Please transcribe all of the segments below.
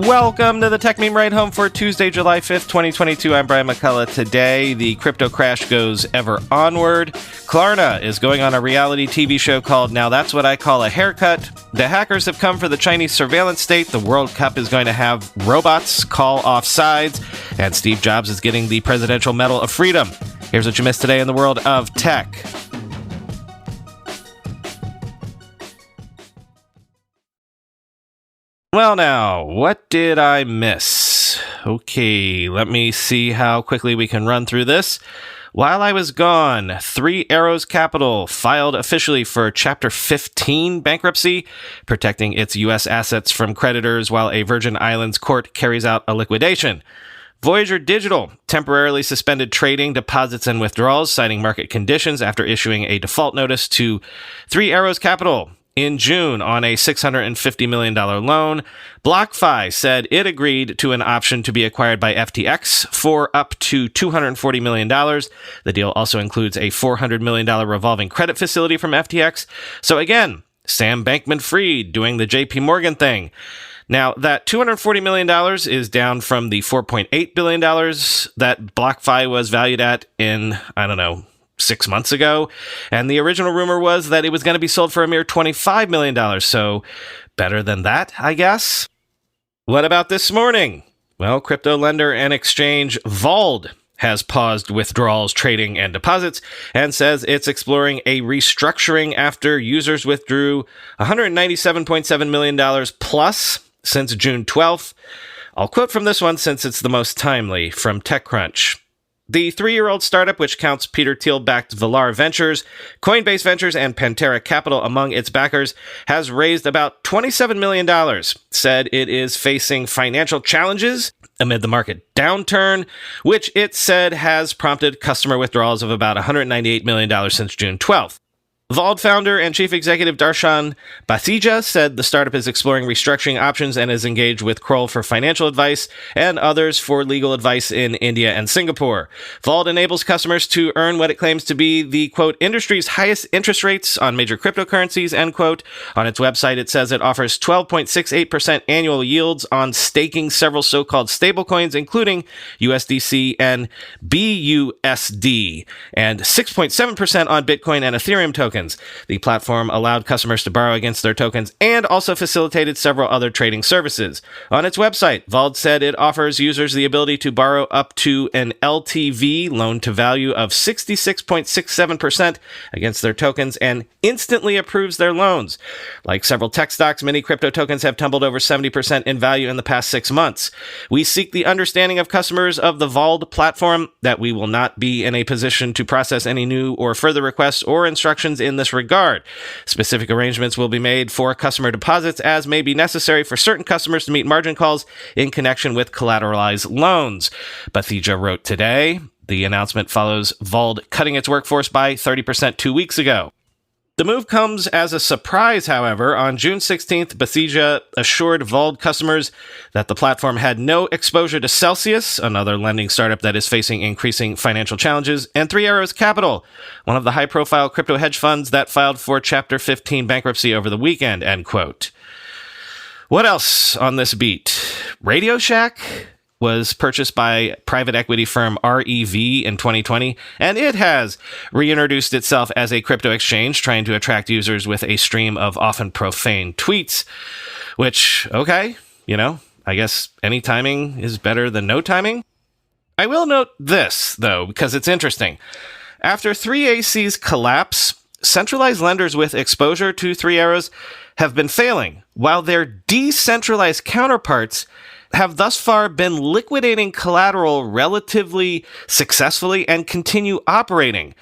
Welcome to the Techmeme Ride Home for Tuesday, July 5th, 2022. I'm Brian McCullough. Today, the crypto crash goes ever onward. Klarna is going on a reality TV show called Now That's What I Call a Haircut. The hackers have come for the Chinese surveillance state. The World Cup is going to have robots call offsides. And Steve Jobs is getting the Presidential Medal of Freedom. Here's what you missed today in the world of tech. Well, now, what did I miss? Okay, let me see how quickly we can run through this. While I was gone, Three Arrows Capital filed officially for Chapter 15 bankruptcy, protecting its U.S. assets from creditors while a Virgin Islands court carries out a liquidation. Voyager Digital temporarily suspended trading, deposits, and withdrawals, citing market conditions after issuing a default notice to Three Arrows Capital in June on a $650 million loan. BlockFi said it agreed to an option to be acquired by FTX for up to $240 million. The deal also includes a $400 million revolving credit facility from FTX. So again, Sam Bankman-Fried doing the JP Morgan thing. Now, that $240 million is down from the $4.8 billion that BlockFi was valued at in, 6 months ago, and the original rumor was that it was going to be sold for a mere $25 million, so better than that, I guess. What about this morning? Well, crypto lender and exchange Vold has paused withdrawals, trading, and deposits, and says it's exploring a restructuring after users withdrew $197.7 million plus since June 12th. I'll quote from this one since it's the most timely, from TechCrunch. The 3-year-old startup, which counts Peter Thiel-backed Valar Ventures, Coinbase Ventures, and Pantera Capital among its backers, has raised about $27 million, said it is facing financial challenges amid the market downturn, which it said has prompted customer withdrawals of about $198 million since June 12th. Vold founder and chief executive Darshan Basija said the startup is exploring restructuring options and is engaged with Kroll for financial advice and others for legal advice in India and Singapore. Vold enables customers to earn what it claims to be the, quote, industry's highest interest rates on major cryptocurrencies, end quote. On its website, it says it offers 12.68% annual yields on staking several so-called stablecoins, including USDC and BUSD, and 6.7% on Bitcoin and Ethereum tokens. The platform allowed customers to borrow against their tokens and also facilitated several other trading services. On its website, Vold said it offers users the ability to borrow up to an LTV, loan to value, of 66.67% against their tokens and instantly approves their loans. Like several tech stocks, many crypto tokens have tumbled over 70% in value in the past 6 months. We seek the understanding of customers of the Vold platform that we will not be in a position to process any new or further requests or instructions in this regard. Specific arrangements will be made for customer deposits as may be necessary for certain customers to meet margin calls in connection with collateralized loans. Bathija wrote today. The announcement follows Vold cutting its workforce by 30% 2 weeks ago. The move comes as a surprise, however. On June 16th, Bathija assured Vold customers that the platform had no exposure to Celsius, another lending startup that is facing increasing financial challenges, and Three Arrows Capital, one of the high-profile crypto hedge funds that filed for Chapter 15 bankruptcy over the weekend, end quote. What else on this beat? Radio Shack was purchased by private equity firm REV in 2020, and it has reintroduced itself as a crypto exchange, trying to attract users with a stream of often profane tweets, which, okay, I guess any timing is better than no timing. I will note this, though, because it's interesting. After 3AC's collapse, centralized lenders with exposure to Three Arrows have been failing, while their decentralized counterparts have thus far been liquidating collateral relatively successfully and continue operating.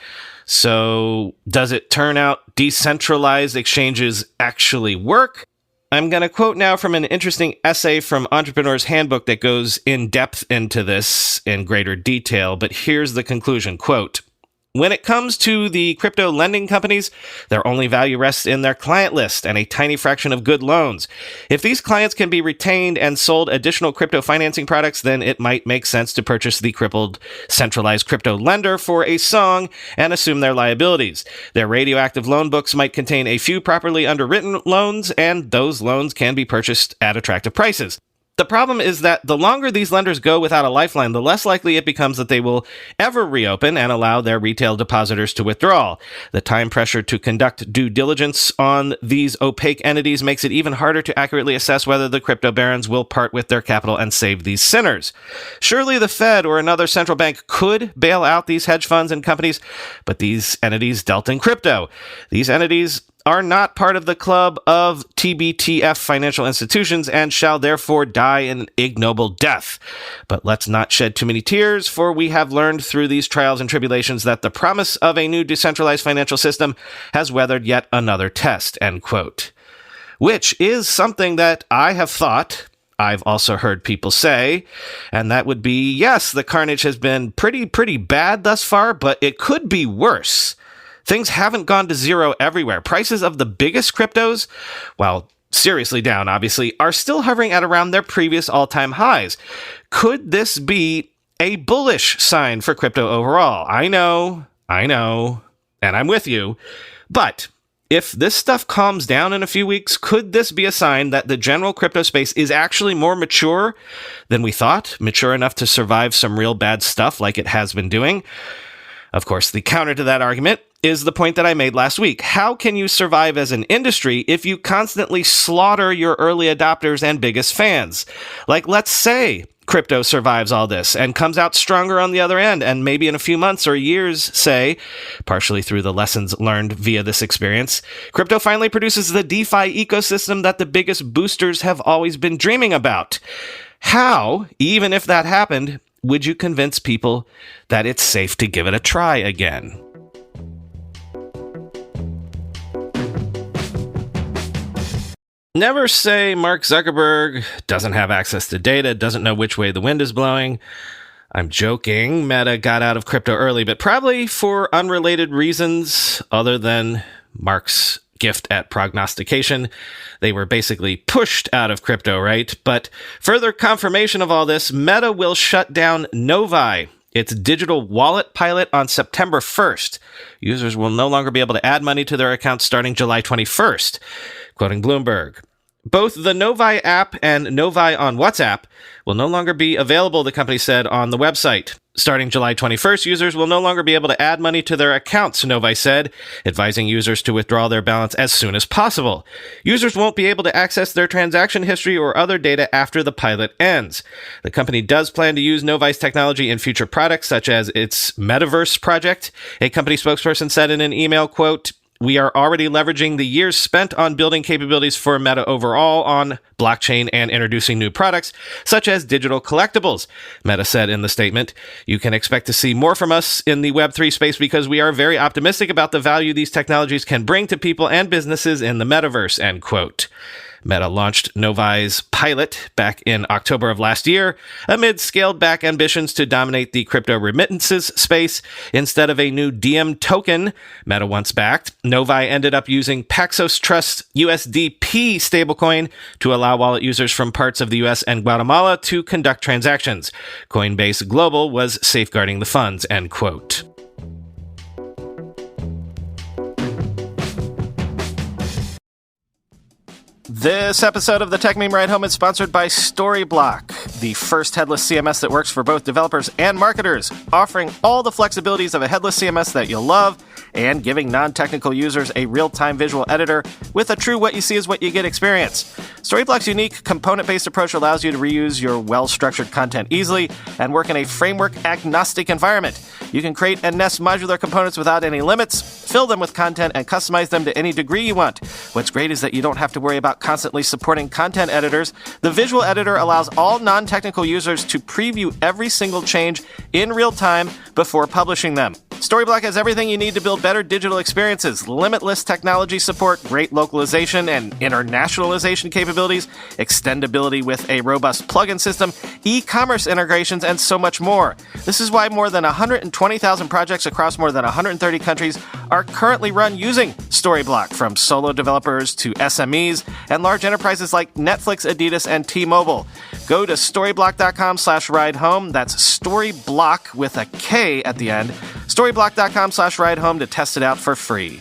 So, does it turn out decentralized exchanges actually work? I'm going to quote now from an interesting essay from Entrepreneur's Handbook that goes in depth into this in greater detail, but here's the conclusion, quote, when it comes to the crypto lending companies, their only value rests in their client list and a tiny fraction of good loans. If these clients can be retained and sold additional crypto financing products, then it might make sense to purchase the crippled centralized crypto lender for a song and assume their liabilities. Their radioactive loan books might contain a few properly underwritten loans, and those loans can be purchased at attractive prices. The problem is that the longer these lenders go without a lifeline, the less likely it becomes that they will ever reopen and allow their retail depositors to withdraw. The time pressure to conduct due diligence on these opaque entities makes it even harder to accurately assess whether the crypto barons will part with their capital and save these sinners. Surely the Fed or another central bank could bail out these hedge funds and companies, but these entities dealt in crypto. These entities are not part of the club of TBTF financial institutions and shall therefore die an ignoble death. But let's not shed too many tears, for we have learned through these trials and tribulations that the promise of a new decentralized financial system has weathered yet another test, end quote. Which is something that I have thought, I've also heard people say, and that would be, yes, the carnage has been pretty bad thus far, but it could be worse. Things haven't gone to zero everywhere. Prices of the biggest cryptos, while seriously down, obviously, are still hovering at around their previous all-time highs. Could this be a bullish sign for crypto overall? I know, and I'm with you. But if this stuff calms down in a few weeks, could this be a sign that the general crypto space is actually more mature than we thought? Mature enough to survive some real bad stuff like it has been doing? Of course, the counter to that argument is the point that I made last week. How can you survive as an industry if you constantly slaughter your early adopters and biggest fans? Like, let's say crypto survives all this and comes out stronger on the other end, and maybe in a few months or years, say, partially through the lessons learned via this experience, crypto finally produces the DeFi ecosystem that the biggest boosters have always been dreaming about. How, even if that happened, would you convince people that it's safe to give it a try again? Never say Mark Zuckerberg doesn't have access to data, doesn't know which way the wind is blowing. I'm joking. Meta got out of crypto early, but probably for unrelated reasons other than Mark's gift at prognostication. They were basically pushed out of crypto, right? But further confirmation of all this, Meta will shut down Novi, its digital wallet pilot, on September 1st. Users will no longer be able to add money to their accounts starting July 21st. Quoting Bloomberg, both the Novi app and Novi on WhatsApp will no longer be available, the company said on the website. Starting July 21st, users will no longer be able to add money to their accounts, Novi said, advising users to withdraw their balance as soon as possible. Users won't be able to access their transaction history or other data after the pilot ends. The company does plan to use Novi's technology in future products, such as its Metaverse project. A company spokesperson said in an email, quote, "We are already leveraging the years spent on building capabilities for Meta overall on blockchain and introducing new products, such as digital collectibles," Meta said in the statement. "You can expect to see more from us in the Web3 space because we are very optimistic about the value these technologies can bring to people and businesses in the metaverse," end quote. Meta launched Novi's pilot back in October of last year amid scaled-back ambitions to dominate the crypto remittances space. Instead of a new Diem token Meta once backed, Novi ended up using Paxos Trust USDP stablecoin to allow wallet users from parts of the US and Guatemala to conduct transactions. Coinbase Global was safeguarding the funds, end quote. This episode of the Techmeme Ride Home is sponsored by Storyblock, the first headless CMS that works for both developers and marketers, offering all the flexibilities of a headless CMS that you'll love and giving non-technical users a real-time visual editor with a true what you see is what you get experience. Storyblock's unique component-based approach allows you to reuse your well-structured content easily and work in a framework-agnostic environment. You can create and nest modular components without any limits, fill them with content, and customize them to any degree you want. What's great is that you don't have to worry about constantly supporting content editors. The visual editor allows all non-technical users to preview every single change in real time before publishing them. Storyblock has everything you need to build better digital experiences: limitless technology support, great localization and internationalization capabilities, extendability with a robust plugin system, e-commerce integrations, and so much more. This is why more than 120,000 projects across more than 130 countries are currently run using Storyblock, from solo developers to SMEs and large enterprises like Netflix, Adidas, and T-Mobile. Go to storyblock.com/ridehome. That's Storyblock with a K at the end. Storyblock.com/ridehome to test it out for free.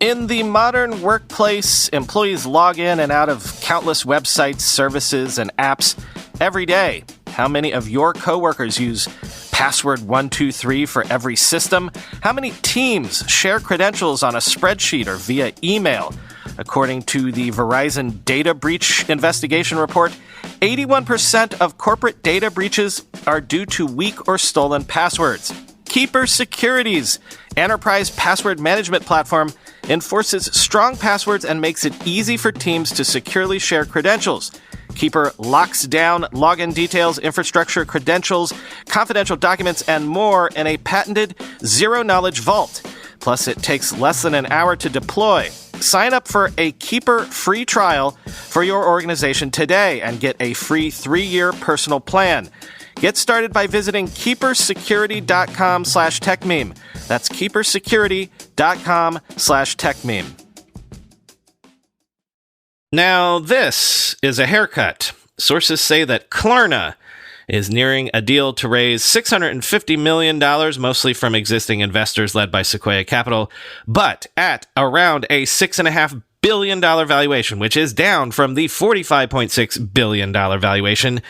In the modern workplace, employees log in and out of countless websites, services, and apps every day. How many of your coworkers use password 123 for every system? How many teams share credentials on a spreadsheet or via email? According to the Verizon Data Breach Investigation Report, 81% of corporate data breaches are due to weak or stolen passwords. Keeper Security's enterprise password management platform enforces strong passwords and makes it easy for teams to securely share credentials. Keeper locks down login details, infrastructure, credentials, confidential documents, and more in a patented zero-knowledge vault. Plus, it takes less than an hour to deploy. Sign up for a Keeper free trial for your organization today and get a free 3-year personal plan. Get started by visiting keepersecurity.com/techmeme. That's keepersecurity.com/techmeme. Now, this is a haircut. Sources say that Klarna is nearing a deal to raise $650 million, mostly from existing investors led by Sequoia Capital, but at around a $6.5 billion valuation, which is down from the $45.6 billion valuation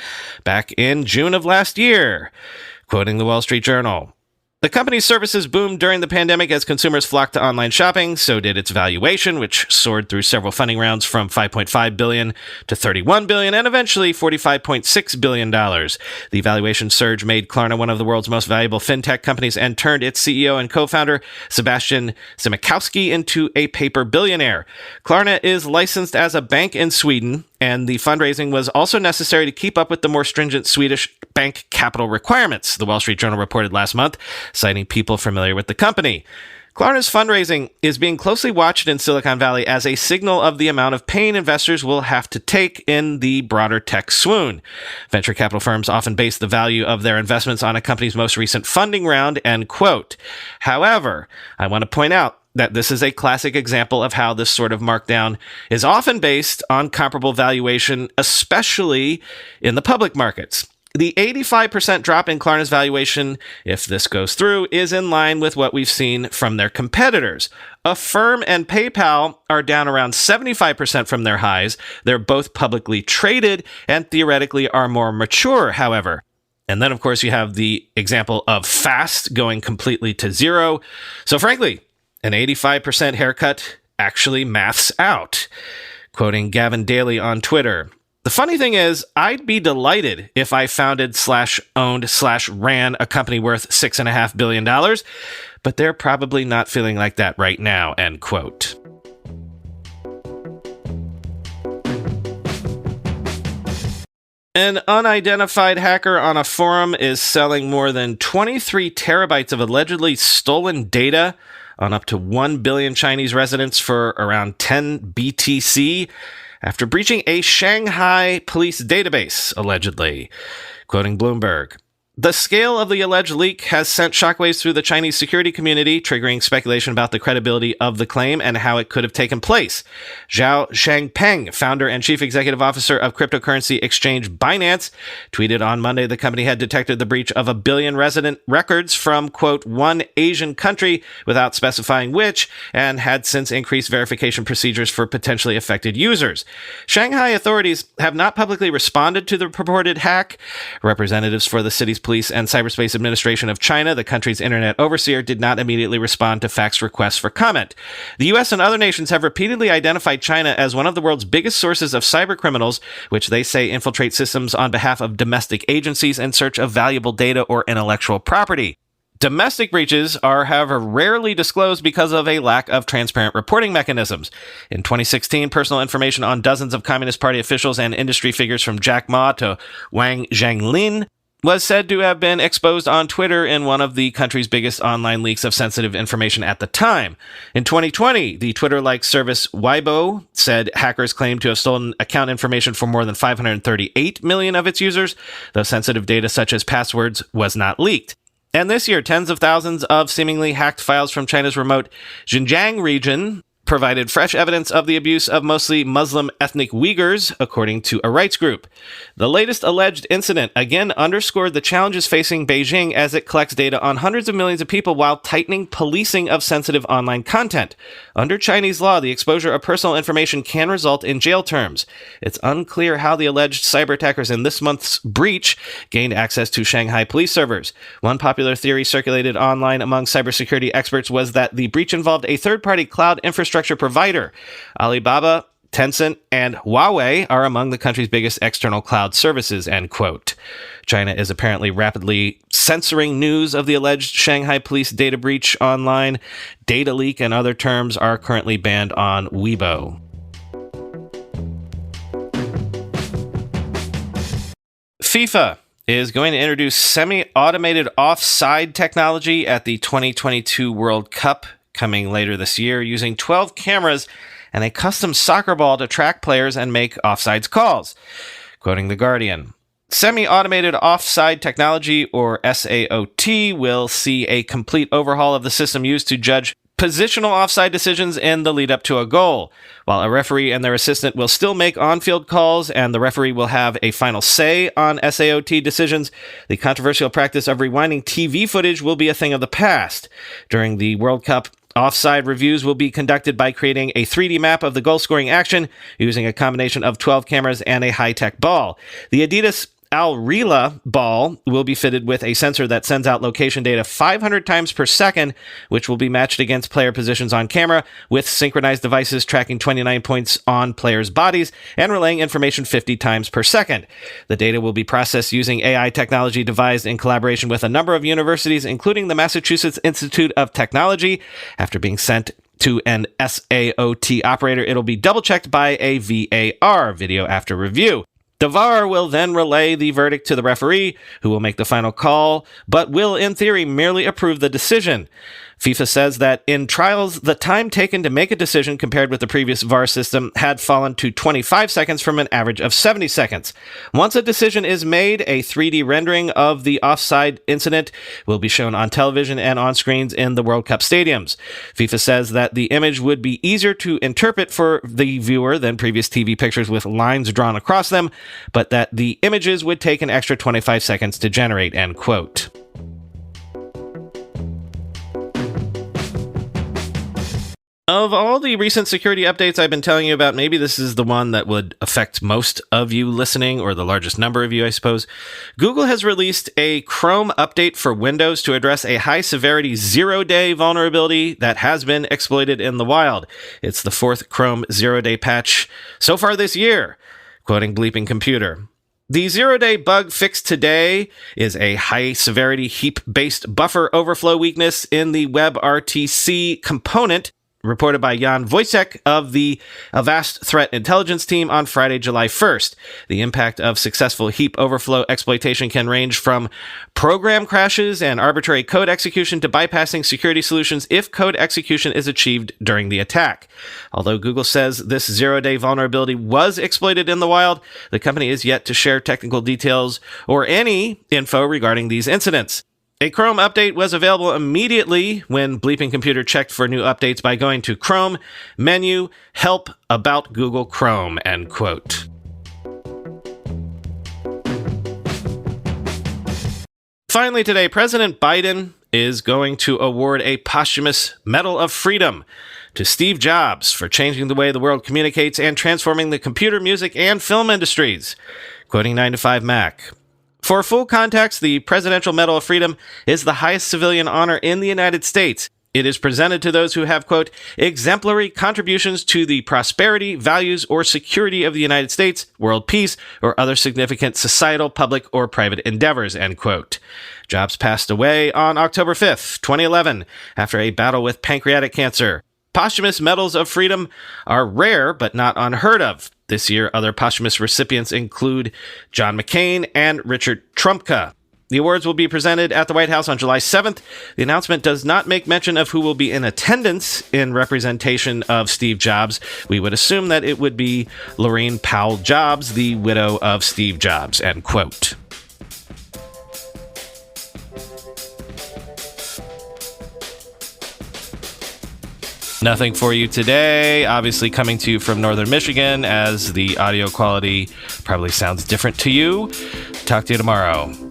back in June of last year. Quoting the Wall Street Journal, the company's services boomed during the pandemic as consumers flocked to online shopping. So did its valuation, which soared through several funding rounds from $5.5 billion to $31 billion and eventually $45.6 billion. The valuation surge made Klarna one of the world's most valuable fintech companies and turned its CEO and co-founder, Sebastian Siemiatkowski, into a paper billionaire. Klarna is licensed as a bank in Sweden, and the fundraising was also necessary to keep up with the more stringent Swedish bank capital requirements, the Wall Street Journal reported last month, citing people familiar with the company. Klarna's fundraising is being closely watched in Silicon Valley as a signal of the amount of pain investors will have to take in the broader tech swoon. Venture capital firms often base the value of their investments on a company's most recent funding round, end quote. However, I want to point out that this is a classic example of how this sort of markdown is often based on comparable valuation, especially in the public markets. The 85% drop in Klarna's valuation, if this goes through, is in line with what we've seen from their competitors. Affirm and PayPal are down around 75% from their highs. They're both publicly traded and theoretically are more mature, however. And then, of course, you have the example of Fast going completely to zero. So frankly, an 85% haircut actually maths out. Quoting Gavin Daly on Twitter, the funny thing is, I'd be delighted if I founded/owned/ran a company worth $6.5 billion, but they're probably not feeling like that right now, end quote. An unidentified hacker on a forum is selling more than 23 terabytes of allegedly stolen data on up to 1 billion Chinese residents for around 10 BTC after breaching a Shanghai police database, allegedly. Quoting Bloomberg, the scale of the alleged leak has sent shockwaves through the Chinese security community, triggering speculation about the credibility of the claim and how it could have taken place. Zhao Shangpeng, founder and chief executive officer of cryptocurrency exchange Binance, tweeted on Monday the company had detected the breach of 1 billion resident records from, quote, one Asian country without specifying which, and had since increased verification procedures for potentially affected users. Shanghai authorities have not publicly responded to the purported hack. Representatives for the city's Police and Cyberspace Administration of China, the country's internet overseer, did not immediately respond to fax requests for comment. The U.S. and other nations have repeatedly identified China as one of the world's biggest sources of cybercriminals, which they say infiltrate systems on behalf of domestic agencies in search of valuable data or intellectual property. Domestic breaches are, however, rarely disclosed because of a lack of transparent reporting mechanisms. In 2016, personal information on dozens of Communist Party officials and industry figures from Jack Ma to Wang Zhenglin was said to have been exposed on Twitter in one of the country's biggest online leaks of sensitive information at the time. In 2020, the Twitter-like service Weibo said hackers claimed to have stolen account information for more than 538 million of its users, though sensitive data such as passwords was not leaked. And this year, tens of thousands of seemingly hacked files from China's remote Xinjiang region provided fresh evidence of the abuse of mostly Muslim ethnic Uyghurs, according to a rights group. The latest alleged incident again underscored the challenges facing Beijing as it collects data on hundreds of millions of people while tightening policing of sensitive online content. Under Chinese law, the exposure of personal information can result in jail terms. It's unclear how the alleged cyber attackers in this month's breach gained access to Shanghai police servers. One popular theory circulated online among cybersecurity experts was that the breach involved a third-party cloud infrastructure provider. Alibaba, Tencent, and Huawei are among the country's biggest external cloud services, end quote. China is apparently rapidly censoring news of the alleged Shanghai police data breach online. Data leak and other terms are currently banned on Weibo. FIFA is going to introduce semi-automated offside technology at the 2022 World Cup coming later this year, using 12 cameras and a custom soccer ball to track players and make offsides calls. Quoting The Guardian, semi-automated offside technology, or SAOT, will see a complete overhaul of the system used to judge positional offside decisions in the lead up to a goal. While a referee and their assistant will still make on-field calls and the referee will have a final say on SAOT decisions, the controversial practice of rewinding TV footage will be a thing of the past. During the World Cup, offside reviews will be conducted by creating a 3D map of the goal-scoring action using a combination of 12 cameras and a high-tech ball. The Adidas Al-Rila ball will be fitted with a sensor that sends out location data 500 times per second, which will be matched against player positions on camera, with synchronized devices tracking 29 points on players' bodies and relaying information 50 times per second. The data will be processed using AI technology devised in collaboration with a number of universities, including the Massachusetts Institute of Technology. After being sent to an SAOT operator, it'll be double-checked by a VAR, video after review. The VAR will then relay the verdict to the referee, who will make the final call, but will, in theory, merely approve the decision. FIFA says that in trials, the time taken to make a decision compared with the previous VAR system had fallen to 25 seconds from an average of 70 seconds. Once a decision is made, a 3D rendering of the offside incident will be shown on television and on screens in the World Cup stadiums. FIFA says that the image would be easier to interpret for the viewer than previous TV pictures with lines drawn across them, but that the images would take an extra 25 seconds to generate, end quote. Of all the recent security updates I've been telling you about, maybe this is the one that would affect most of you listening, or the largest number of you, I suppose. Google has released a Chrome update for Windows to address a high-severity zero-day vulnerability that has been exploited in the wild. It's the fourth Chrome zero-day patch so far this year, quoting Bleeping Computer. The zero-day bug fixed today is a high-severity heap-based buffer overflow weakness in the WebRTC component, reported by Jan Wojciech of the Avast Threat Intelligence Team on Friday, July 1st. The impact of successful heap overflow exploitation can range from program crashes and arbitrary code execution to bypassing security solutions if code execution is achieved during the attack. Although Google says this zero-day vulnerability was exploited in the wild, the company is yet to share technical details or any info regarding these incidents. A Chrome update was available immediately when Bleeping Computer checked for new updates by going to Chrome, Menu, Help, About Google Chrome, end quote. Finally today, President Biden is going to award a posthumous Medal of Freedom to Steve Jobs for changing the way the world communicates and transforming the computer, music, and film industries. Quoting 9to5Mac. For full context, the Presidential Medal of Freedom is the highest civilian honor in the United States. It is presented to those who have, quote, exemplary contributions to the prosperity, values, or security of the United States, world peace, or other significant societal, public, or private endeavors, end quote. Jobs passed away on October 5th, 2011, after a battle with pancreatic cancer. Posthumous Medals of Freedom are rare but not unheard of. This year, other posthumous recipients include John McCain and Richard Trumka. The awards will be presented at the White House on July 7th. The announcement does not make mention of who will be in attendance in representation of Steve Jobs. We would assume that it would be Laurene Powell Jobs, the widow of Steve Jobs, end quote. Nothing for you today. Obviously coming to you from Northern Michigan, as the audio quality probably sounds different to you. Talk to you tomorrow.